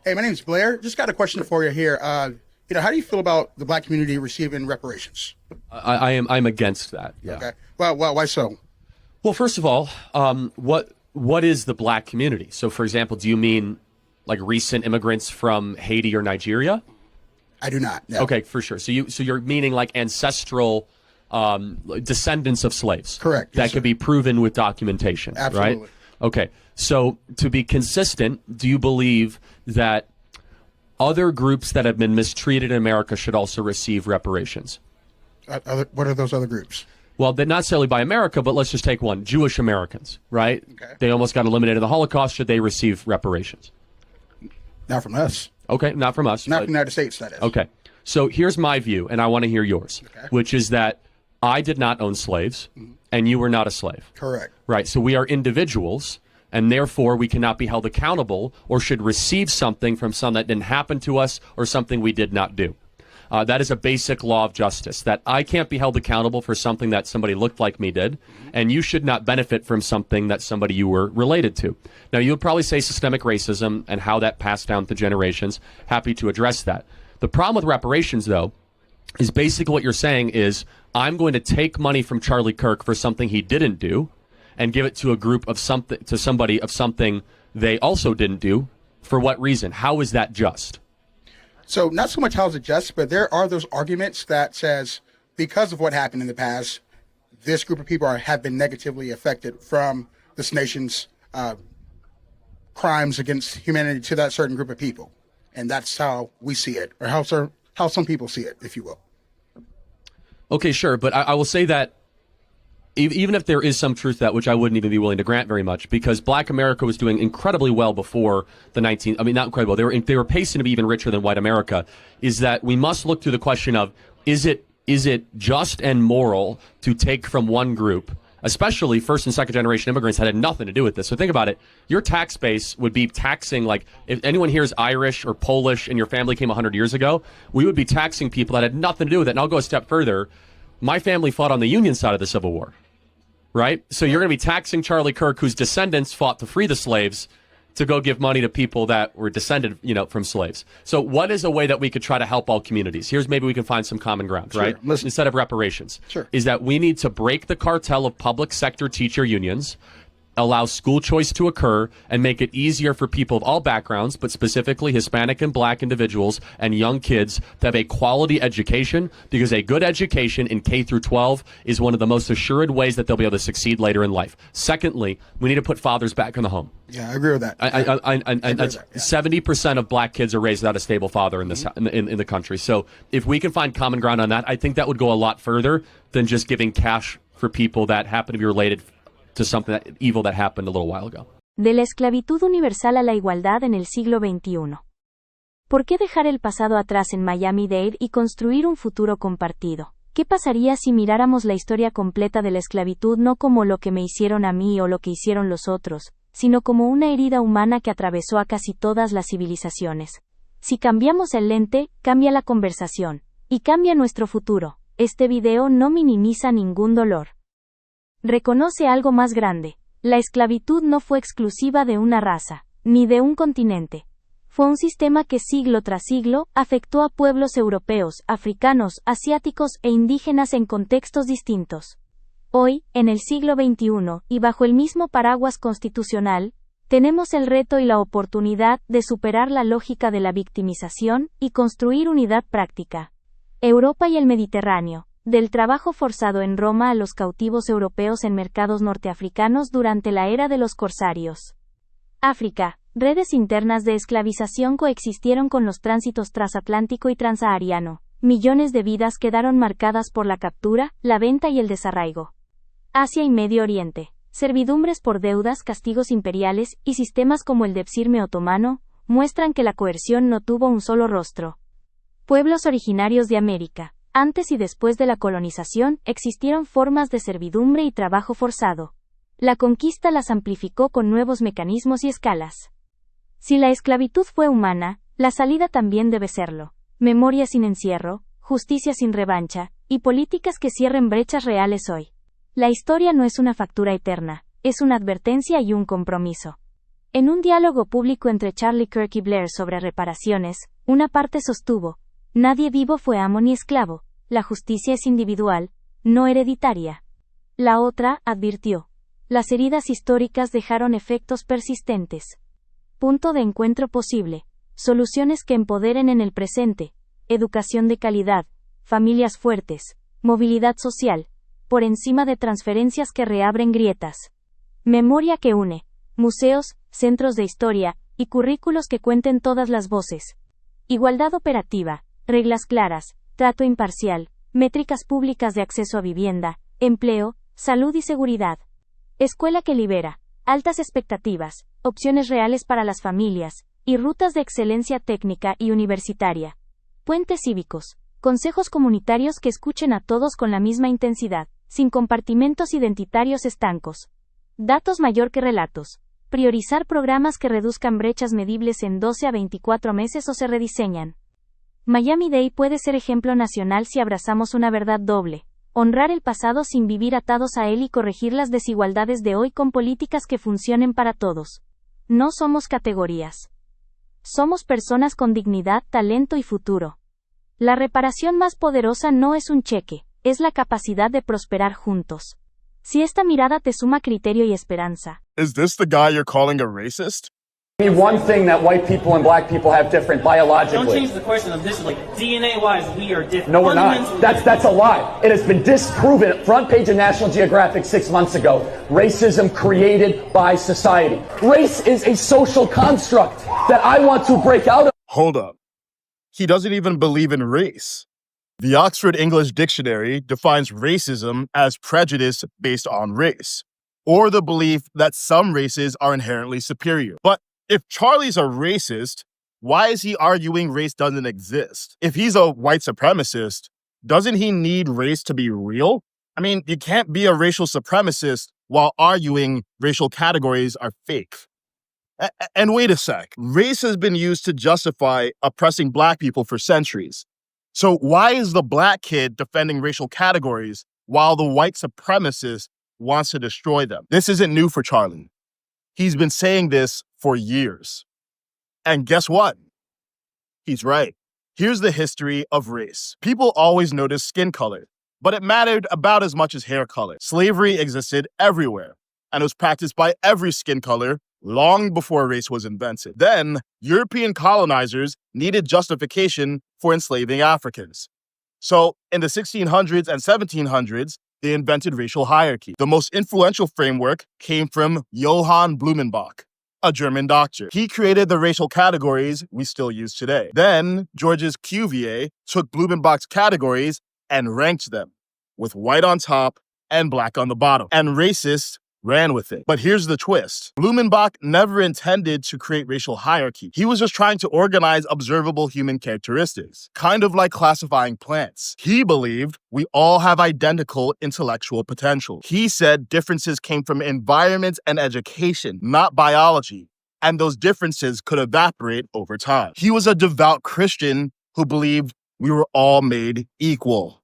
Hey, my name's Blair. Just got a question for you here. How do you feel about the black community receiving reparations? I'm against that. Yeah. Okay. Well, why so? Well, first of all, what is the black community? So, for example, do you mean like recent immigrants from Haiti or Nigeria? I do not. No. Okay, for sure. So you're meaning like ancestral descendants of slaves. Correct. That Yes, could be proven with documentation. Absolutely. Right? Okay. So to be consistent, do you believe that other groups that have been mistreated in America should also receive reparations? What are those other groups? Well, they're not necessarily by America, but let's just take one. Jewish Americans, right? Okay. They almost got eliminated in the Holocaust. Should they receive reparations? Not from us. Okay, not from us. Not from the United States, that is. Okay. So here's my view, and I want to hear yours, which is that I did not own slaves, and you were not a slave. Correct. Right. So we are individuals, and therefore we cannot be held accountable or should receive something from something that didn't happen to us or something we did not do. That is a basic law of justice, that I can't be held accountable for something that somebody looked like me did, and you should not benefit from something that somebody you were related to. Now, you would probably say systemic racism and how that passed down to generations. Happy to address that. The problem with reparations, though, is basically what you're saying is I'm going to take money from Charlie Kirk for something he didn't do and give it to a group of something, to somebody of something they also didn't do. For what reason? How is that just? So not so much how is it just, but there are those arguments that says because of what happened in the past, this group of people have been negatively affected from this nation's crimes against humanity to that certain group of people. And that's how we see it, or how some people see it, if you will. Okay, sure. But I will say that even if there is some truth to that, which I wouldn't even be willing to grant very much, because Black America was doing incredibly well before the not incredible. They were pacing to be even richer than white America. Is that we must look through the question of is it just and moral to take from one group, especially first and second generation immigrants that had nothing to do with this. So think about it. Your tax base would be taxing, like if anyone here is Irish or Polish and your family came 100 years ago, we would be taxing people that had nothing to do with it. And I'll go a step further. My family fought on the Union side of the Civil War. Right? So you're going to be taxing Charlie Kirk, whose descendants fought to free the slaves, to go give money to people that were descended, from slaves. So what is a way that we could try to help all communities? Here's maybe we can find some common ground, right? Instead of reparations. Sure. Is that we need to break the cartel of public sector teacher unions, allow school choice to occur, and make it easier for people of all backgrounds, but specifically Hispanic and Black individuals and young kids to have a quality education, because a good education in K through 12 is one of the most assured ways that they'll be able to succeed later in life. Secondly, we need to put fathers back in the home. Yeah, I agree with that. And that's 70% of Black kids are raised without a stable father in this in the country. So if we can find common ground on that, I think that would go a lot further than just giving cash for people that happen to be related to something evil that happened a little while ago. De la esclavitud universal a la igualdad en el siglo XXI. ¿Por qué dejar el pasado atrás en Miami-Dade y construir un futuro compartido? ¿Qué pasaría si miráramos la historia completa de la esclavitud no como lo que me hicieron a mí o lo que hicieron los otros, sino como una herida humana que atravesó a casi todas las civilizaciones? Si cambiamos el lente, cambia la conversación, y cambia nuestro futuro. Este video no minimiza ningún dolor. Reconoce algo más grande. La esclavitud no fue exclusiva de una raza, ni de un continente. Fue un sistema que siglo tras siglo afectó a pueblos europeos, africanos, asiáticos e indígenas en contextos distintos. Hoy, en el siglo XXI, y bajo el mismo paraguas constitucional, tenemos el reto y la oportunidad de superar la lógica de la victimización y construir unidad práctica. Europa y el Mediterráneo. Del trabajo forzado en Roma a los cautivos europeos en mercados norteafricanos durante la era de los corsarios. África, redes internas de esclavización coexistieron con los tránsitos transatlántico y transahariano. Millones de vidas quedaron marcadas por la captura, la venta y el desarraigo. Asia y Medio Oriente. Servidumbres por deudas, castigos imperiales y sistemas como el Depsirme otomano muestran que la coerción no tuvo un solo rostro. Pueblos originarios de América. Antes y después de la colonización, existieron formas de servidumbre y trabajo forzado. La conquista las amplificó con nuevos mecanismos y escalas. Si la esclavitud fue humana, la salida también debe serlo. Memoria sin encierro, justicia sin revancha, y políticas que cierren brechas reales hoy. La historia no es una factura eterna, es una advertencia y un compromiso. En un diálogo público entre Charlie Kirk y Blair sobre reparaciones, una parte sostuvo, nadie vivo fue amo ni esclavo, la justicia es individual, no hereditaria. La otra, advirtió, las heridas históricas dejaron efectos persistentes. Punto de encuentro posible, soluciones que empoderen en el presente, educación de calidad, familias fuertes, movilidad social, por encima de transferencias que reabren grietas. Memoria que une, museos, centros de historia, y currículos que cuenten todas las voces. Igualdad operativa, reglas claras, trato imparcial, métricas públicas de acceso a vivienda, empleo, salud y seguridad. Escuela que libera, altas expectativas, opciones reales para las familias, y rutas de excelencia técnica y universitaria. Puentes cívicos, consejos comunitarios que escuchen a todos con la misma intensidad, sin compartimentos identitarios estancos. Datos mayor que relatos. Priorizar programas que reduzcan brechas medibles en 12 a 24 meses o se rediseñan. Miami-Dade puede ser ejemplo nacional si abrazamos una verdad doble. Honrar el pasado sin vivir atados a él y corregir las desigualdades de hoy con políticas que funcionen para todos. No somos categorías. Somos personas con dignidad, talento y futuro. La reparación más poderosa no es un cheque, es la capacidad de prosperar juntos. Si esta mirada te suma criterio y esperanza. Is this the guy you're calling a racist? Me one thing that white people and black people have different biologically. Don't change the question of this, like DNA-wise, we are different. No, we're not. That's a lie. It has been disproven. Front page of National Geographic 6 months ago. Racism created by society. Race is a social construct that I want to break out of. Hold up. He doesn't even believe in race. The Oxford English Dictionary defines racism as prejudice based on race, or the belief that some races are inherently superior. But if Charlie's a racist, why is he arguing race doesn't exist? If he's a white supremacist, doesn't he need race to be real? I mean, you can't be a racial supremacist while arguing racial categories are fake. And wait a sec, race has been used to justify oppressing black people for centuries. So why is the black kid defending racial categories while the white supremacist wants to destroy them? This isn't new for Charlie. He's been saying this for years. And guess what? He's right. Here's the history of race. People always noticed skin color, but it mattered about as much as hair color. Slavery existed everywhere, and it was practiced by every skin color long before race was invented. Then, European colonizers needed justification for enslaving Africans. So, in the 1600s and 1700s, they invented racial hierarchy. The most influential framework came from Johann Blumenbach, a German doctor. He created the racial categories we still use today. Then, Georges Cuvier took Blumenbach's categories and ranked them, with white on top and black on the bottom. And racists ran with it. But here's the twist. Blumenbach never intended to create racial hierarchy. He was just trying to organize observable human characteristics, kind of like classifying plants. He believed we all have identical intellectual potential. He said differences came from environment and education, not biology, and those differences could evaporate over time. He was a devout Christian who believed we were all made equal.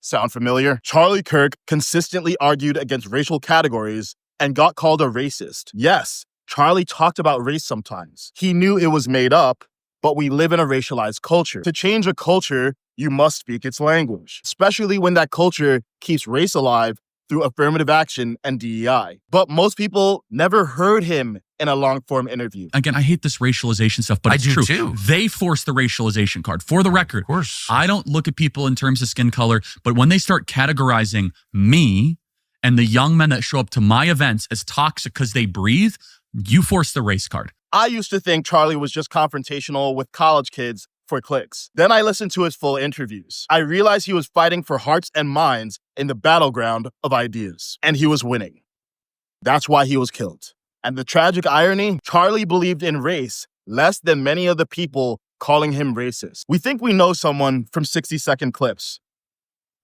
Sound familiar? Charlie Kirk consistently argued against racial categories and got called a racist. Yes, Charlie talked about race sometimes. He knew it was made up, but we live in a racialized culture. To change a culture, you must speak its language, especially when that culture keeps race alive through affirmative action and DEI. But most people never heard him in a long-form interview. Again, I hate this racialization stuff, but it's true. Too. They force the racialization card. For the record, Of course. I don't look at people in terms of skin color, but when they start categorizing me and the young men that show up to my events as toxic because they breathe, you force the race card. I used to think Charlie was just confrontational with college kids for clicks. Then I listened to his full interviews. I realized he was fighting for hearts and minds in the battleground of ideas. And he was winning. That's why he was killed. And the tragic irony, Charlie believed in race less than many of the people calling him racist. We think we know someone from 60-second clips.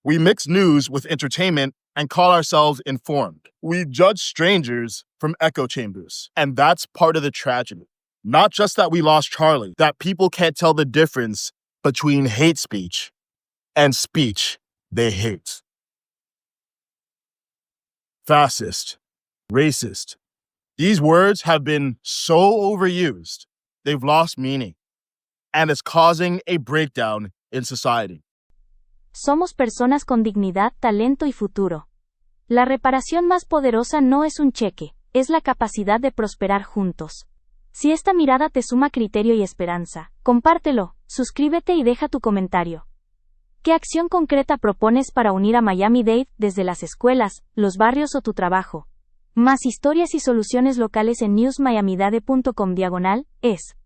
We mix news with entertainment and call ourselves informed. We judge strangers from echo chambers. And that's part of the tragedy. Not just that we lost Charlie, that people can't tell the difference between hate speech and speech they hate. Fascist, racist, These words have been so overused, they've lost meaning, and it's causing a breakdown in society. Somos personas con dignidad, talento y futuro. La reparación más poderosa no es un cheque, es la capacidad de prosperar juntos. Si esta mirada te suma criterio y esperanza, compártelo, suscríbete y deja tu comentario. ¿Qué acción concreta propones para unir a Miami-Dade desde las escuelas, los barrios o tu trabajo? Más historias y soluciones locales en newsmiamidade.com/es.